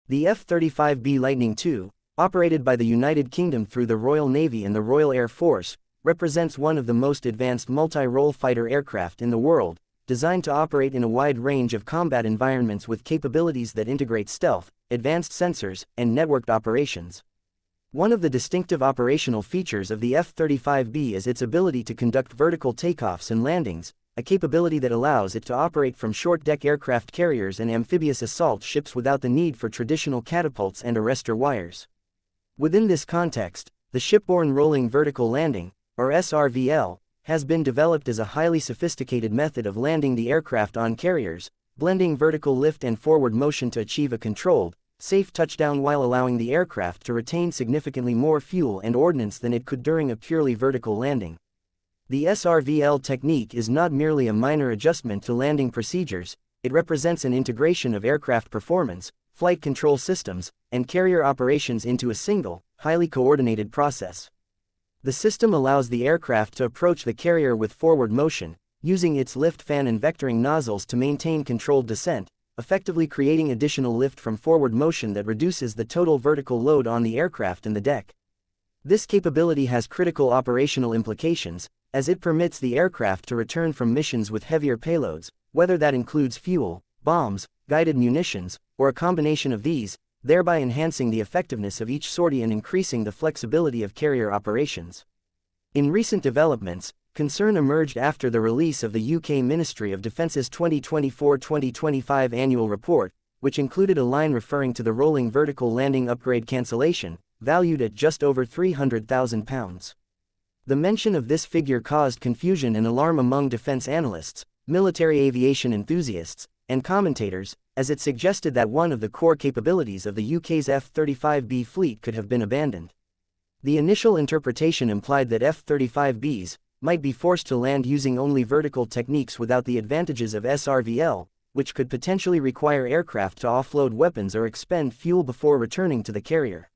The F-35B Lightning II, operated by the United Kingdom through the Royal Navy and the Royal Air Force, represents one of the most advanced multi-role fighter aircraft in the world, designed to operate in a wide range of combat environments with capabilities that integrate stealth, advanced sensors, and networked operations. One of the distinctive operational features of the F-35B is its ability to conduct vertical takeoffs and landings, a capability that allows it to operate from short-deck aircraft carriers and amphibious assault ships without the need for traditional catapults and arrestor wires. Within this context, the Shipborne Rolling Vertical Landing, or SRVL, has been developed as a highly sophisticated method of landing the aircraft on carriers, blending vertical lift and forward motion to achieve a controlled, safe touchdown while allowing the aircraft to retain significantly more fuel and ordnance than it could during a purely vertical landing. The SRVL technique is not merely a minor adjustment to landing procedures, it represents an integration of aircraft performance, flight control systems, and carrier operations into a single, highly coordinated process. The system allows the aircraft to approach the carrier with forward motion, using its lift fan and vectoring nozzles to maintain controlled descent, effectively creating additional lift from forward motion that reduces the total vertical load on the aircraft and the deck. This capability has critical operational implications, as it permits the aircraft to return from missions with heavier payloads, whether that includes fuel, bombs, guided munitions, or a combination of these, thereby enhancing the effectiveness of each sortie and increasing the flexibility of carrier operations. In recent developments, concern emerged after the release of the UK Ministry of Defence's 2024-2025 annual report, which included a line referring to the rolling vertical landing upgrade cancellation, valued at just over £300,000. The mention of this figure caused confusion and alarm among defense analysts, military aviation enthusiasts, and commentators, as it suggested that one of the core capabilities of the UK's F-35B fleet could have been abandoned. The initial interpretation implied that F-35Bs might be forced to land using only vertical techniques without the advantages of SRVL, which could potentially require aircraft to offload weapons or expend fuel before returning to the carrier.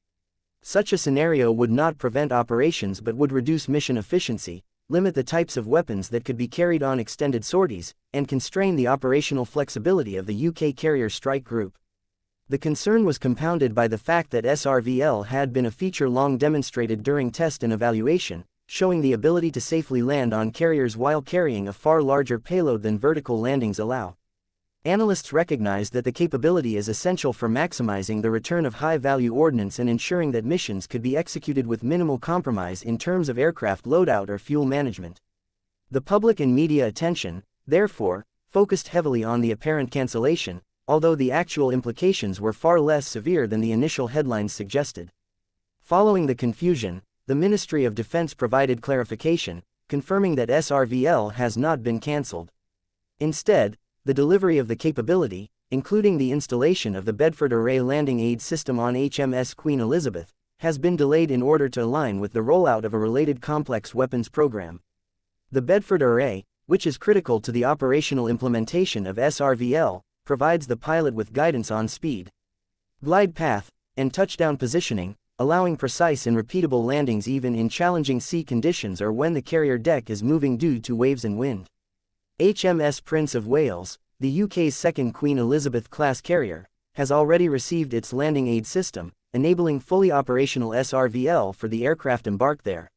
Such a scenario would not prevent operations but would reduce mission efficiency, limit the types of weapons that could be carried on extended sorties, and constrain the operational flexibility of the UK Carrier Strike Group. The concern was compounded by the fact that SRVL had been a feature long demonstrated during test and evaluation, showing the ability to safely land on carriers while carrying a far larger payload than vertical landings allow. Analysts recognize that the capability is essential for maximizing the return of high-value ordnance and ensuring that missions could be executed with minimal compromise in terms of aircraft loadout or fuel management. The public and media attention, therefore, focused heavily on the apparent cancellation, although the actual implications were far less severe than the initial headlines suggested. Following the confusion, the Ministry of Defense provided clarification, confirming that SRVL has not been cancelled. Instead, the delivery of the capability, including the installation of the Bedford Array landing aid system on HMS Queen Elizabeth, has been delayed in order to align with the rollout of a related complex weapons program. The Bedford Array, which is critical to the operational implementation of SRVL, provides the pilot with guidance on speed, glide path, and touchdown positioning, allowing precise and repeatable landings even in challenging sea conditions or when the carrier deck is moving due to waves and wind. HMS Prince of Wales, the UK's second Queen Elizabeth-class carrier, has already received its landing aid system, enabling fully operational SRVL for the aircraft embarked there.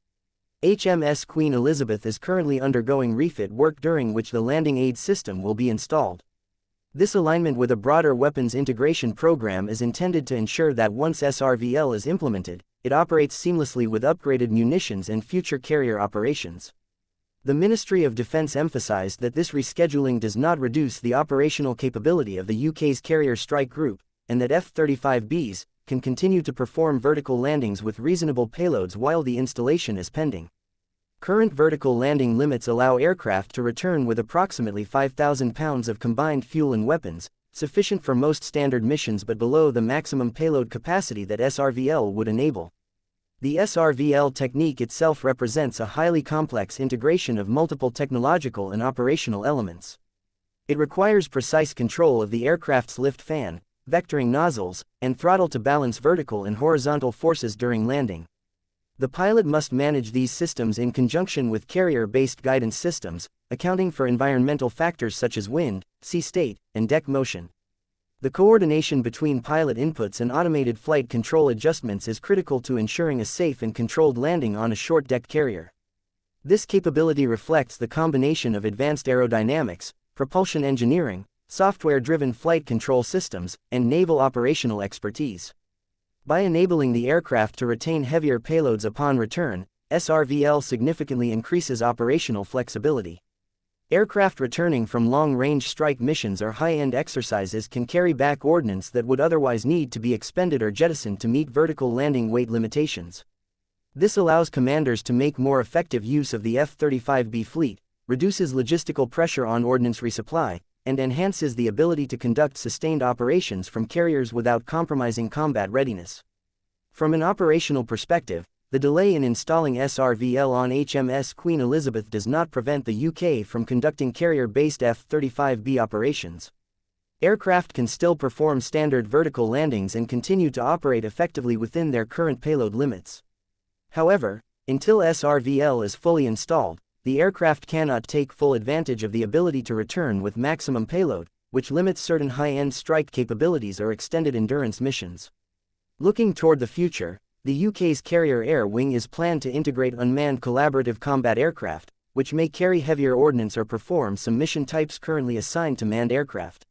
HMS Queen Elizabeth is currently undergoing refit work during which the landing aid system will be installed. This alignment with a broader weapons integration program is intended to ensure that once SRVL is implemented, it operates seamlessly with upgraded munitions and future carrier operations. The Ministry of Defence emphasized that this rescheduling does not reduce the operational capability of the UK's Carrier Strike Group, and that F-35Bs can continue to perform vertical landings with reasonable payloads while the installation is pending. Current vertical landing limits allow aircraft to return with approximately 5,000 pounds of combined fuel and weapons, sufficient for most standard missions but below the maximum payload capacity that SRVL would enable. The SRVL technique itself represents a highly complex integration of multiple technological and operational elements. It requires precise control of the aircraft's lift fan, vectoring nozzles, and throttle to balance vertical and horizontal forces during landing. The pilot must manage these systems in conjunction with carrier-based guidance systems, accounting for environmental factors such as wind, sea state, and deck motion. The coordination between pilot inputs and automated flight control adjustments is critical to ensuring a safe and controlled landing on a short-deck carrier. This capability reflects the combination of advanced aerodynamics, propulsion engineering, software-driven flight control systems, and naval operational expertise. By enabling the aircraft to retain heavier payloads upon return, SRVL significantly increases operational flexibility. Aircraft returning from long-range strike missions or high-end exercises can carry back ordnance that would otherwise need to be expended or jettisoned to meet vertical landing weight limitations. This allows commanders to make more effective use of the F-35B fleet, reduces logistical pressure on ordnance resupply, and enhances the ability to conduct sustained operations from carriers without compromising combat readiness. From an operational perspective, the delay in installing SRVL on HMS Queen Elizabeth does not prevent the UK from conducting carrier-based F-35B operations. Aircraft can still perform standard vertical landings and continue to operate effectively within their current payload limits. However, until SRVL is fully installed, the aircraft cannot take full advantage of the ability to return with maximum payload, which limits certain high-end strike capabilities or extended endurance missions. Looking toward the future, the UK's Carrier Air Wing is planned to integrate unmanned collaborative combat aircraft, which may carry heavier ordnance or perform some mission types currently assigned to manned aircraft.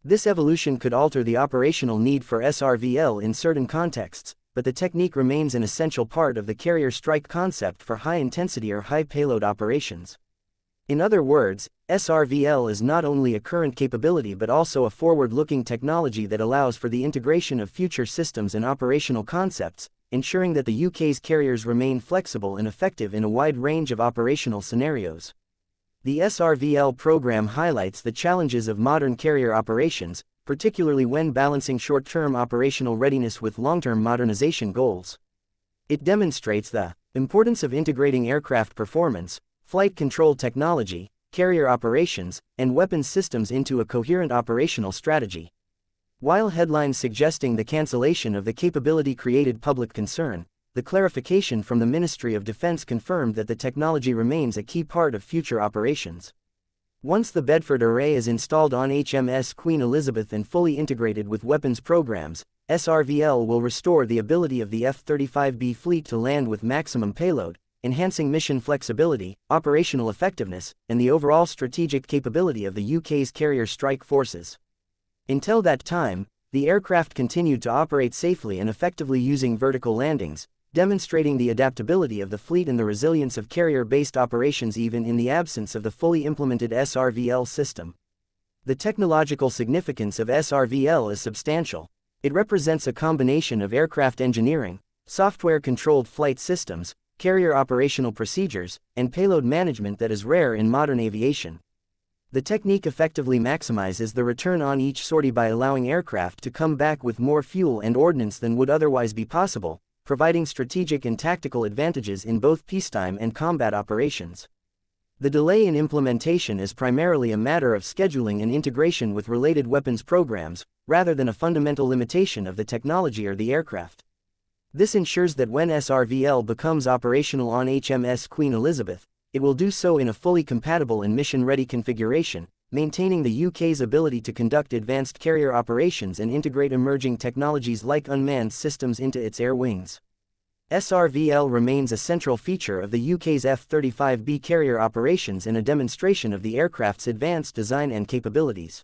This evolution could alter the operational need for SRVL in certain contexts, but the technique remains an essential part of the carrier strike concept for high-intensity or high-payload operations. In other words, SRVL is not only a current capability but also a forward-looking technology that allows for the integration of future systems and operational concepts, ensuring that the UK's carriers remain flexible and effective in a wide range of operational scenarios. The SRVL program highlights the challenges of modern carrier operations, particularly when balancing short-term operational readiness with long-term modernization goals. It demonstrates the importance of integrating aircraft performance, flight control technology, carrier operations, and weapons systems into a coherent operational strategy. While headlines suggesting the cancellation of the capability created public concern, the clarification from the Ministry of Defence confirmed that the technology remains a key part of future operations. Once the Bedford Array is installed on HMS Queen Elizabeth and fully integrated with weapons programs, SRVL will restore the ability of the F-35B fleet to land with maximum payload, enhancing mission flexibility, operational effectiveness, and the overall strategic capability of the UK's carrier strike forces. Until that time, the aircraft continued to operate safely and effectively using vertical landings, demonstrating the adaptability of the fleet and the resilience of carrier-based operations even in the absence of the fully implemented SRVL system. The technological significance of SRVL is substantial. It represents a combination of aircraft engineering, software-controlled flight systems, carrier operational procedures, and payload management that is rare in modern aviation. The technique effectively maximizes the return on each sortie by allowing aircraft to come back with more fuel and ordnance than would otherwise be possible, providing strategic and tactical advantages in both peacetime and combat operations. The delay in implementation is primarily a matter of scheduling and integration with related weapons programs, rather than a fundamental limitation of the technology or the aircraft. This ensures that when SRVL becomes operational on HMS Queen Elizabeth, it will do so in a fully compatible and mission-ready configuration, maintaining the UK's ability to conduct advanced carrier operations and integrate emerging technologies like unmanned systems into its air wings. SRVL remains a central feature of the UK's F-35B carrier operations and a demonstration of the aircraft's advanced design and capabilities.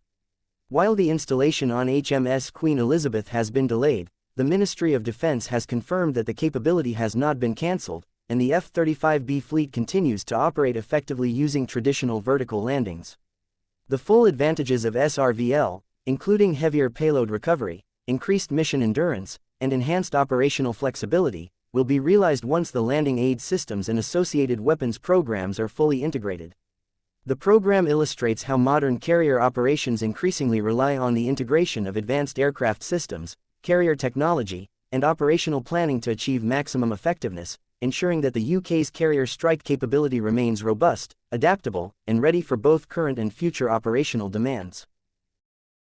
While the installation on HMS Queen Elizabeth has been delayed, the Ministry of Defence has confirmed that the capability has not been cancelled, and the F-35B fleet continues to operate effectively using traditional vertical landings. The full advantages of SRVL, including heavier payload recovery, increased mission endurance, and enhanced operational flexibility, will be realized once the landing aid systems and associated weapons programs are fully integrated. The program illustrates how modern carrier operations increasingly rely on the integration of advanced aircraft systems, carrier technology, and operational planning to achieve maximum effectiveness, ensuring that the UK's carrier strike capability remains robust, adaptable, and ready for both current and future operational demands.